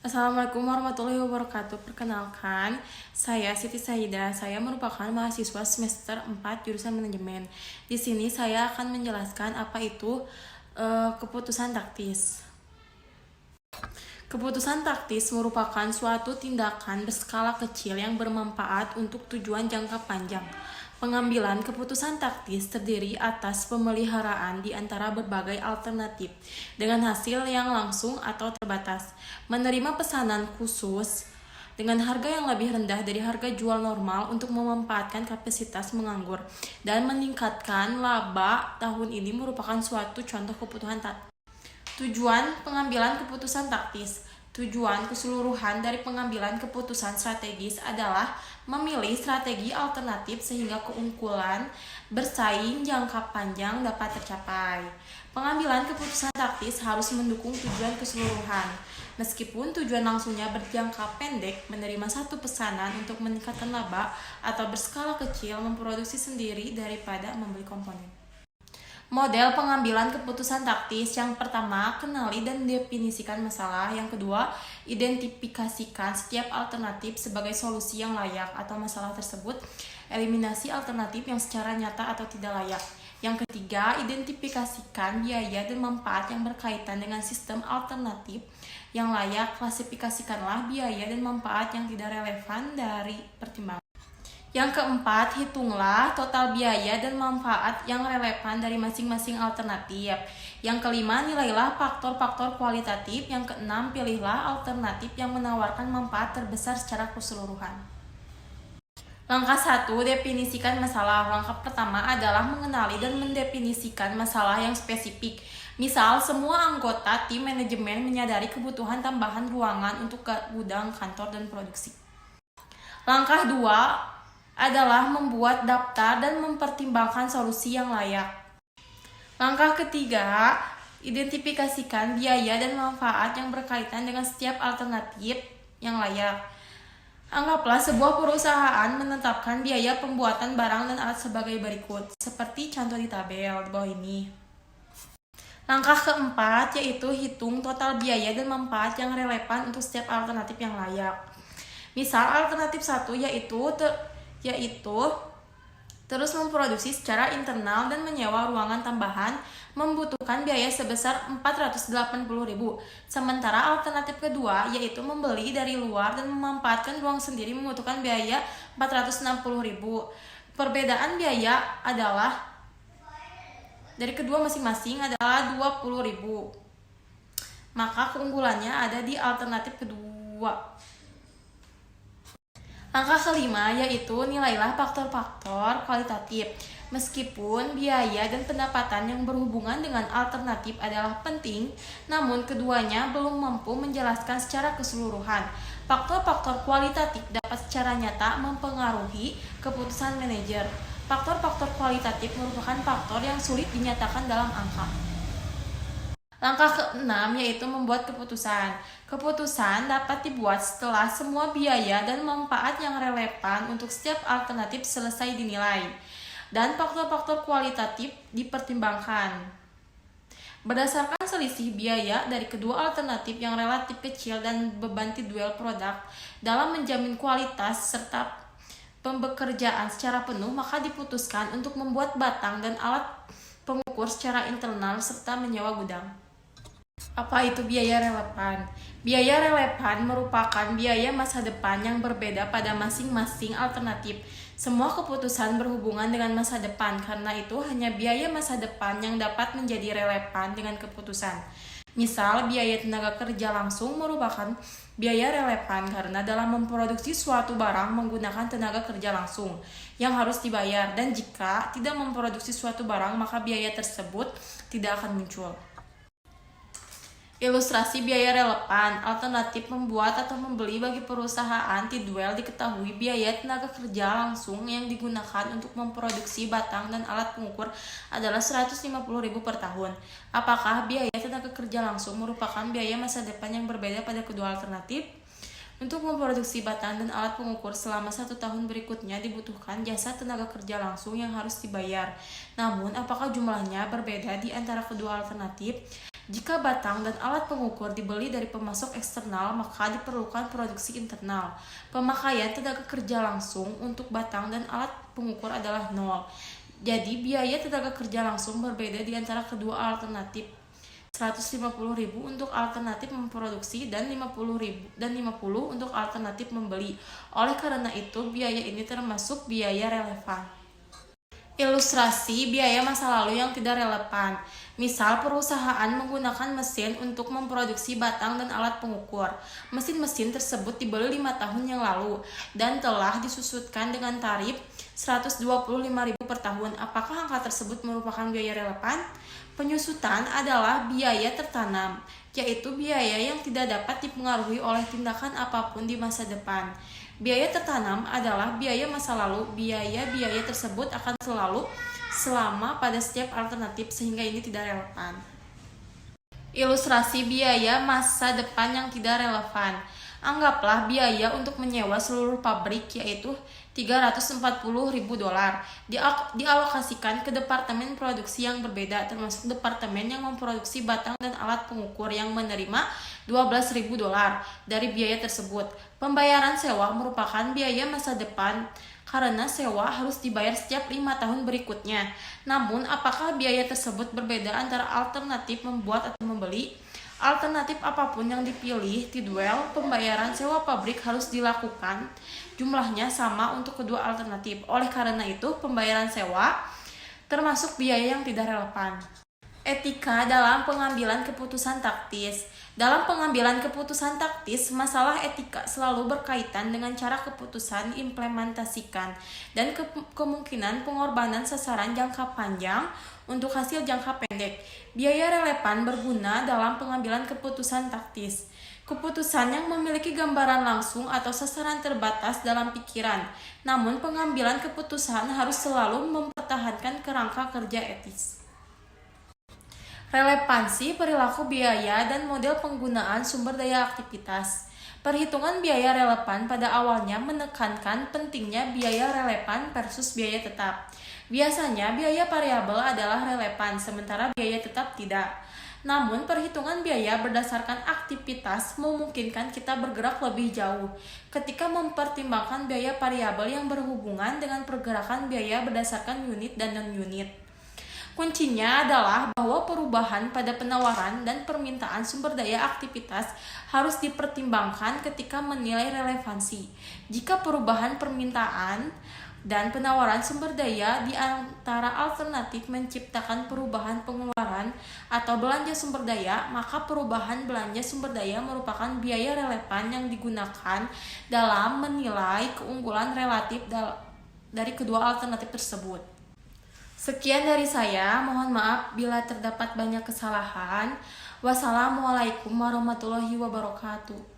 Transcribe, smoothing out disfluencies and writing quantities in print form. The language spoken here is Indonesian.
Assalamualaikum warahmatullahi wabarakatuh. Perkenalkan, saya Siti Saida. Saya merupakan mahasiswa semester 4 jurusan manajemen. Di sini saya akan menjelaskan apa itu keputusan taktis. Keputusan taktis merupakan suatu tindakan berskala kecil yang bermanfaat untuk tujuan jangka panjang. Pengambilan keputusan taktis terdiri atas pemeliharaan di antara berbagai alternatif dengan hasil yang langsung atau terbatas. Menerima pesanan khusus dengan harga yang lebih rendah dari harga jual normal untuk memanfaatkan kapasitas menganggur dan meningkatkan laba tahun ini merupakan suatu contoh kebutuhan taktis. Tujuan pengambilan keputusan taktis. Tujuan keseluruhan dari pengambilan keputusan strategis adalah memilih strategi alternatif sehingga keunggulan bersaing jangka panjang dapat tercapai. Pengambilan keputusan taktis harus mendukung tujuan keseluruhan. Meskipun tujuan langsungnya berjangka pendek, menerima satu pesanan untuk meningkatkan laba atau berskala kecil memproduksi sendiri daripada membeli komponen. Model pengambilan keputusan taktis. Yang pertama, kenali dan definisikan masalah. Yang kedua, identifikasikan setiap alternatif sebagai solusi yang layak atau masalah tersebut. Eliminasi alternatif yang secara nyata atau tidak layak. Yang ketiga, identifikasikan biaya dan manfaat yang berkaitan dengan sistem alternatif yang layak. Klasifikasikanlah biaya dan manfaat yang tidak relevan dari pertimbangan. Yang keempat, hitunglah total biaya dan manfaat yang relevan dari masing-masing alternatif. Yang kelima, nilailah faktor-faktor kualitatif. Yang keenam, pilihlah alternatif yang menawarkan manfaat terbesar secara keseluruhan. Langkah 1, definisikan masalah. Langkah pertama adalah mengenali dan mendefinisikan masalah yang spesifik. Misal, semua anggota tim manajemen menyadari kebutuhan tambahan ruangan untuk gudang, kantor, dan produksi. Langkah 2 adalah membuat daftar dan mempertimbangkan solusi yang layak. Langkah ketiga, identifikasikan biaya dan manfaat yang berkaitan dengan setiap alternatif yang layak. Anggaplah sebuah perusahaan menetapkan biaya pembuatan barang dan alat sebagai berikut, seperti contoh di tabel di bawah ini. Langkah keempat yaitu hitung total biaya dan manfaat yang relevan untuk setiap alternatif yang layak. Misal alternatif 1 yaitu terus memproduksi secara internal dan menyewa ruangan tambahan membutuhkan biaya sebesar 480.000. Sementara alternatif kedua yaitu membeli dari luar dan memanfaatkan ruang sendiri membutuhkan biaya 460.000. Perbedaan biaya adalah dari kedua masing-masing adalah 20.000. Maka keunggulannya ada di alternatif kedua. Langkah kelima yaitu nilailah faktor-faktor kualitatif. Meskipun biaya dan pendapatan yang berhubungan dengan alternatif adalah penting, namun keduanya belum mampu menjelaskan secara keseluruhan. Faktor-faktor kualitatif dapat secara nyata mempengaruhi keputusan manajer. Faktor-faktor kualitatif merupakan faktor yang sulit dinyatakan dalam angka. Langkah keenam yaitu membuat keputusan. Keputusan dapat dibuat setelah semua biaya dan manfaat yang relevan untuk setiap alternatif selesai dinilai dan faktor-faktor kualitatif dipertimbangkan. Berdasarkan selisih biaya dari kedua alternatif yang relatif kecil dan beban duel produk dalam menjamin kualitas serta pembekerjaan secara penuh, maka diputuskan untuk membuat batang dan alat pengukur secara internal serta menyewa gudang. Apa itu biaya relevan? Biaya relevan merupakan biaya masa depan yang berbeda pada masing-masing alternatif. Semua keputusan berhubungan dengan masa depan, karena itu hanya biaya masa depan yang dapat menjadi relevan dengan keputusan. Misal, biaya tenaga kerja langsung merupakan biaya relevan karena dalam memproduksi suatu barang menggunakan tenaga kerja langsung yang harus dibayar, dan jika tidak memproduksi suatu barang maka biaya tersebut tidak akan muncul. Ilustrasi biaya relevan. Alternatif membuat atau membeli bagi perusahaan Tidwell diketahui biaya tenaga kerja langsung yang digunakan untuk memproduksi batang dan alat pengukur adalah 150.000 per tahun. Apakah biaya tenaga kerja langsung merupakan biaya masa depan yang berbeda pada kedua alternatif? Untuk memproduksi batang dan alat pengukur selama 1 tahun berikutnya dibutuhkan jasa tenaga kerja langsung yang harus dibayar. Namun, apakah jumlahnya berbeda di antara kedua alternatif? Jika batang dan alat pengukur dibeli dari pemasok eksternal, maka diperlukan produksi internal. Pemakaian tenaga kerja langsung untuk batang dan alat pengukur adalah nol. Jadi, biaya tenaga kerja langsung berbeda di antara kedua alternatif. 150.000 untuk alternatif memproduksi dan 50 untuk alternatif membeli. Oleh karena itu, biaya ini termasuk biaya relevan. Ilustrasi biaya masa lalu yang tidak relevan. Misal, perusahaan menggunakan mesin untuk memproduksi batang dan alat pengukur. Mesin-mesin tersebut dibeli 5 tahun yang lalu dan telah disusutkan dengan tarif 125.000 per tahun. Apakah angka tersebut merupakan biaya relevan? Penyusutan adalah biaya tertanam, yaitu biaya yang tidak dapat dipengaruhi oleh tindakan apapun di masa depan. Biaya tertanam adalah biaya masa lalu. Biaya-biaya tersebut akan selalu selama pada setiap alternatif sehingga ini tidak relevan. Ilustrasi biaya masa depan yang tidak relevan. Anggaplah biaya untuk menyewa seluruh pabrik yaitu $340.000 dialokasikan ke departemen produksi yang berbeda, termasuk departemen yang memproduksi batang dan alat pengukur yang menerima $12.000 dari biaya tersebut. Pembayaran sewa merupakan biaya masa depan karena sewa harus dibayar setiap 5 tahun berikutnya. Namun, apakah biaya tersebut berbeda antara alternatif membuat atau membeli? Alternatif apapun yang dipilih, Tidwell, pembayaran sewa pabrik harus dilakukan. Jumlahnya sama untuk kedua alternatif. Oleh karena itu, pembayaran sewa termasuk biaya yang tidak relevan. Etika dalam pengambilan keputusan taktis. Dalam pengambilan keputusan taktis, masalah etika selalu berkaitan dengan cara keputusan diimplementasikan dan kemungkinan pengorbanan sasaran jangka panjang untuk hasil jangka pendek. Biaya relevan berguna dalam pengambilan keputusan taktis. Keputusan yang memiliki gambaran langsung atau sasaran terbatas dalam pikiran, namun pengambilan keputusan harus selalu mempertahankan kerangka kerja etis. Relevansi perilaku biaya dan model penggunaan sumber daya aktivitas. Perhitungan biaya relevan pada awalnya menekankan pentingnya biaya relevan versus biaya tetap. Biasanya biaya variabel adalah relevan, sementara biaya tetap tidak. Namun, perhitungan biaya berdasarkan aktivitas memungkinkan kita bergerak lebih jauh ketika mempertimbangkan biaya variabel yang berhubungan dengan pergerakan biaya berdasarkan unit dan non-unit. Kuncinya adalah bahwa perubahan pada penawaran dan permintaan sumber daya aktivitas harus dipertimbangkan ketika menilai relevansi. Jika perubahan permintaan dan penawaran sumber daya di antara alternatif menciptakan perubahan pengeluaran atau belanja sumber daya, maka perubahan belanja sumber daya merupakan biaya relevan yang digunakan dalam menilai keunggulan relatif dari kedua alternatif tersebut. Sekian dari saya, mohon maaf bila terdapat banyak kesalahan. Wassalamualaikum warahmatullahi wabarakatuh.